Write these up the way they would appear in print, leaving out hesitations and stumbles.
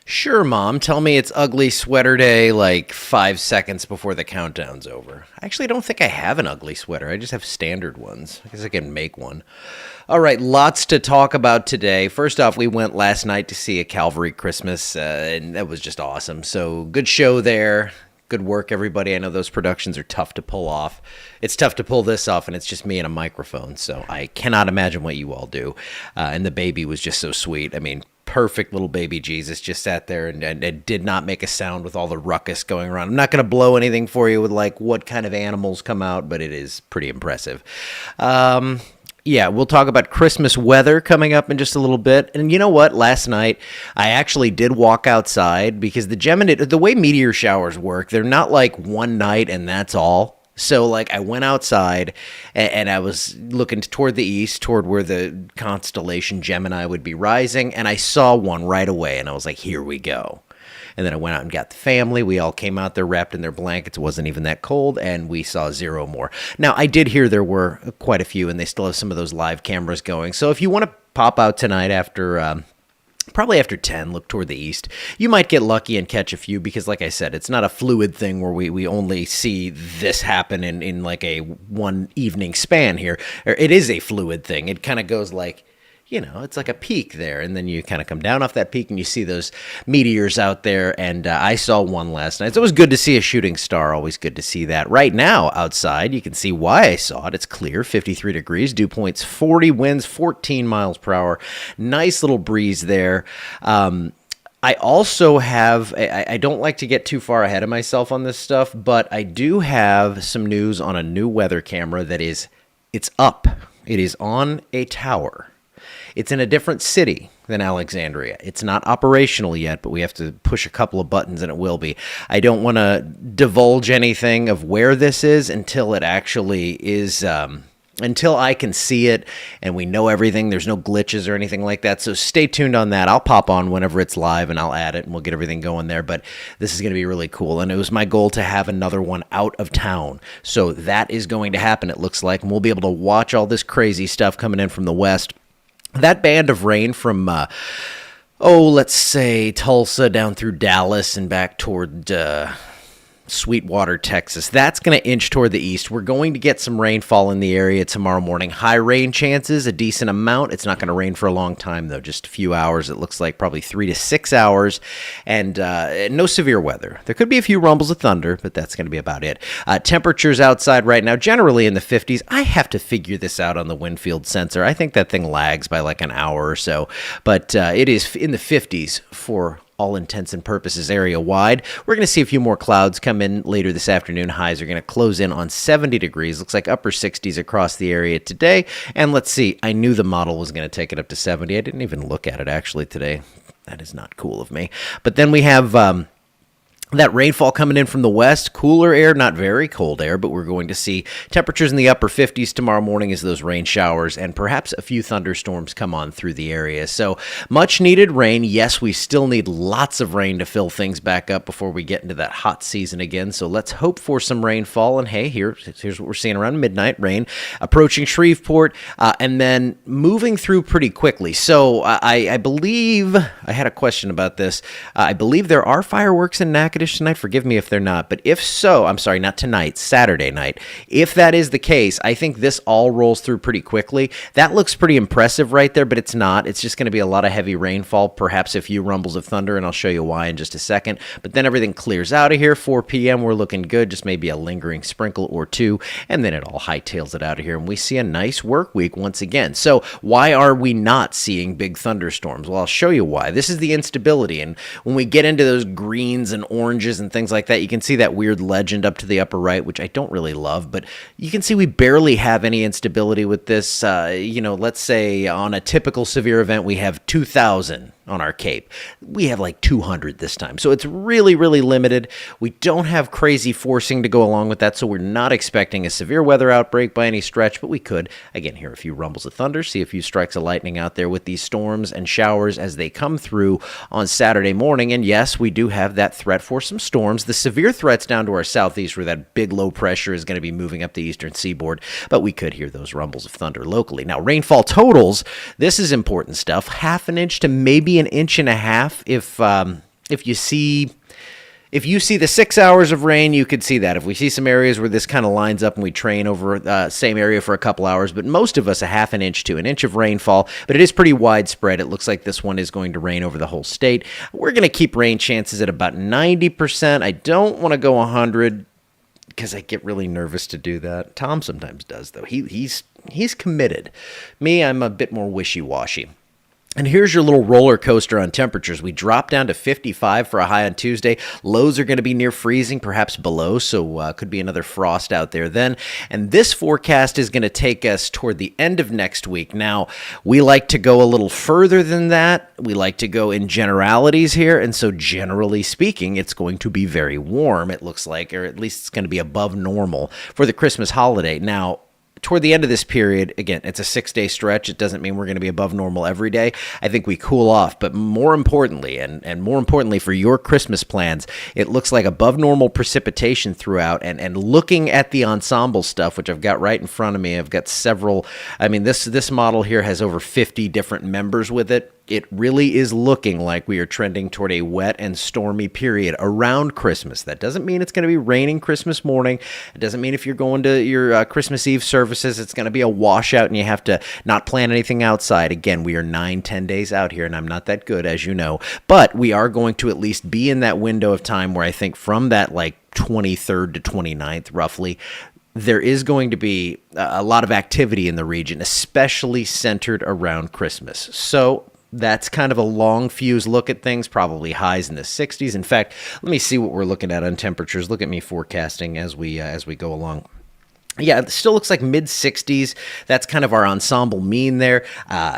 Sure, Mom. Tell me it's ugly sweater day like 5 seconds before the countdown's over. I actually don't think I have an ugly sweater. I just have standard ones. I guess I can make one. All right, lots to talk about today. First off, we went last night to see a Calvary Christmas, and that was just awesome. So good show there. Good work, everybody. I know those productions are tough to pull off. It's tough to pull this off, and it's just me and a microphone, so I cannot imagine what you all do. And the baby was just so sweet. I mean, perfect little baby Jesus just sat there and did not make a sound with all the ruckus going around. I'm not going to blow anything for you with like what kind of animals come out, but it is pretty impressive. Yeah, we'll talk about Christmas weather coming up in just a little bit. And you know what? Last night, I actually did walk outside because the way meteor showers work, they're not like one night and that's all. So, like, I went outside and I was looking toward the east, toward where the constellation Gemini would be rising, and I saw one right away, and I was like, here we go. And then I went out and got the family. We all came out there wrapped in their blankets. It wasn't even that cold, and we saw zero more. Now, I did hear there were quite a few, and they still have some of those live cameras going. So if you want to pop out tonight after probably after 10, look toward the east. You might get lucky and catch a few because, like I said, it's not a fluid thing where we only see this happen in like a one evening span here. It is a fluid thing. It kind of goes like, it's like a peak there, and then you kind of come down off that peak and you see those meteors out there, and I saw one last night. So it was good to see a shooting star, always good to see that. Right now, outside, you can see why I saw it. It's clear, 53 degrees, dew points 40, winds 14 miles per hour. Nice little breeze there. I also have, I don't like to get too far ahead of myself on this stuff, but I do have some news on a new weather camera it's up. It is on a tower. It's in a different city than Alexandria. It's not operational yet, but we have to push a couple of buttons and it will be. I don't want to divulge anything of where this is until it actually is, until I can see it and we know everything. There's no glitches or anything like that. So stay tuned on that. I'll pop on whenever it's live and I'll add it and we'll get everything going there. But this is going to be really cool. And it was my goal to have another one out of town. So that is going to happen, it looks like. And we'll be able to watch all this crazy stuff coming in from the west. That band of rain from, let's say Tulsa down through Dallas and back toward Sweetwater, Texas. That's going to inch toward the east. We're going to get some rainfall in the area tomorrow morning. High rain chances, a decent amount. It's not going to rain for a long time, though, just a few hours. It looks like probably 3 to 6 hours, and no severe weather. There could be a few rumbles of thunder, but that's going to be about it. Temperatures outside right now, generally in the 50s. I have to figure this out on the Winfield sensor. I think that thing lags by like an hour or so, but it is in the 50s for all intents and purposes area-wide. We're going to see a few more clouds come in later this afternoon. Highs are going to close in on 70 degrees. Looks like upper 60s across the area today. And let's see, I knew the model was going to take it up to 70. I didn't even look at it actually today. That is not cool of me. But then we have that rainfall coming in from the west, cooler air, not very cold air, but we're going to see temperatures in the upper 50s tomorrow morning as those rain showers and perhaps a few thunderstorms come on through the area. So much needed rain. Yes, we still need lots of rain to fill things back up before we get into that hot season again. So let's hope for some rainfall. And hey, here's what we're seeing around midnight, rain approaching Shreveport and then moving through pretty quickly. So I believe, I had a question about this. I believe there are fireworks in Natchitoches tonight. Forgive me if they're not, but if so, I'm sorry, not tonight, Saturday night. If that is the case, I think this all rolls through pretty quickly. That looks pretty impressive right there, but it's not. It's just going to be a lot of heavy rainfall, perhaps a few rumbles of thunder, and I'll show you why in just a second. But then everything clears out of here. 4 p.m., we're looking good, just maybe a lingering sprinkle or two, and then it all hightails it out of here, and we see a nice work week once again. So why are we not seeing big thunderstorms? Well, I'll show you why. This is the instability, and when we get into those greens and oranges and things like that, you can see that weird legend up to the upper right, which I don't really love, but you can see we barely have any instability with this. Let's say on a typical severe event, we have 2,000 on our Cape. We have like 200 this time. So it's really, really limited. We don't have crazy forcing to go along with that, so we're not expecting a severe weather outbreak by any stretch, but we could, again, hear a few rumbles of thunder, see a few strikes of lightning out there with these storms and showers as they come through on Saturday morning. And yes, we do have that threat for some storms. The severe threat's down to our southeast where that big low pressure is going to be moving up the eastern seaboard, but we could hear those rumbles of thunder locally. Now, rainfall totals, this is important stuff. 1/2 inch to maybe 1.5 inches if If you see the 6 hours of rain, you could see that. If we see some areas where this kind of lines up and we train over same area for a couple hours, but most of us a half an inch to an inch of rainfall, but it is pretty widespread. It looks like this one is going to rain over the whole state. We're going to keep rain chances at about 90%. I don't want to go 100 because I get really nervous to do that. Tom sometimes does, though. He's committed. Me, I'm a bit more wishy-washy. And here's your little roller coaster on temperatures. We drop down to 55 for a high on Tuesday. Lows are going to be near freezing, perhaps below, so could be another frost out there then. And this forecast is going to take us toward the end of next week. Now, we like to go a little further than that. We like to go in generalities here, and so generally speaking, it's going to be very warm, it looks like, or at least it's going to be above normal for the Christmas holiday. Now, toward the end of this period, again, it's a 6-day stretch. It doesn't mean we're going to be above normal every day. I think we cool off. But more importantly, and more importantly for your Christmas plans, it looks like above normal precipitation throughout. And looking at the ensemble stuff, which I've got right in front of me, I've got several. I mean, this model here has over 50 different members with it. It really is looking like we are trending toward a wet and stormy period around Christmas. That doesn't mean it's going to be raining Christmas morning. It doesn't mean if you're going to your Christmas Eve services, it's going to be a washout and you have to not plan anything outside. Again, we are 9-10 days out here, and I'm not that good, as you know. But we are going to at least be in that window of time where I think from that like 23rd to 29th, roughly, there is going to be a lot of activity in the region, especially centered around Christmas. So that's kind of a long fuse look at things, probably highs in the 60s. In fact, let me see what we're looking at on temperatures. Look at me forecasting as we go along. Yeah, it still looks like mid-60s. That's kind of our ensemble mean there.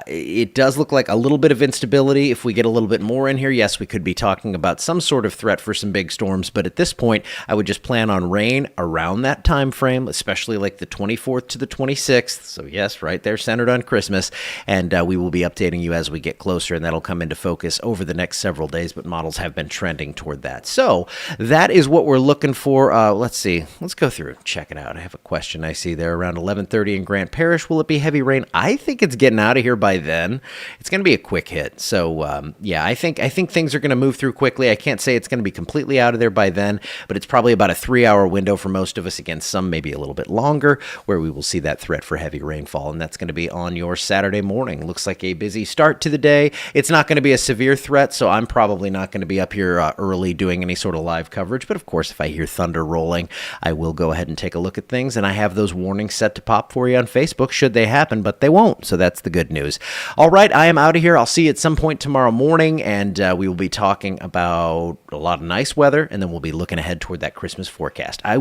It does look like a little bit of instability. If we get a little bit more in here, yes, we could be talking about some sort of threat for some big storms. But at this point, I would just plan on rain around that time frame, especially like the 24th to the 26th. So yes, right there, centered on Christmas. And we will be updating you as we get closer, and that'll come into focus over the next several days. But models have been trending toward that. So that is what we're looking for. Let's see. Let's go through and check it out. I have a question I see there around 11:30 in Grant Parish. Will it be heavy rain? I think it's getting out of here by then. It's going to be a quick hit. So yeah, I think things are going to move through quickly. I can't say it's going to be completely out of there by then, but it's probably about a 3-hour window for most of us. Again, some maybe a little bit longer, where we will see that threat for heavy rainfall, and that's going to be on your Saturday morning. Looks like a busy start to the day. It's not going to be a severe threat, so I'm probably not going to be up here early doing any sort of live coverage. But of course, if I hear thunder rolling, I will go ahead and take a look at things, and I have those warnings set to pop for you on Facebook should they happen, but they won't, so that's the good news. All right, I am out of here. I'll see you at some point tomorrow morning, and we will be talking about a lot of nice weather, and then we'll be looking ahead toward that Christmas forecast. I will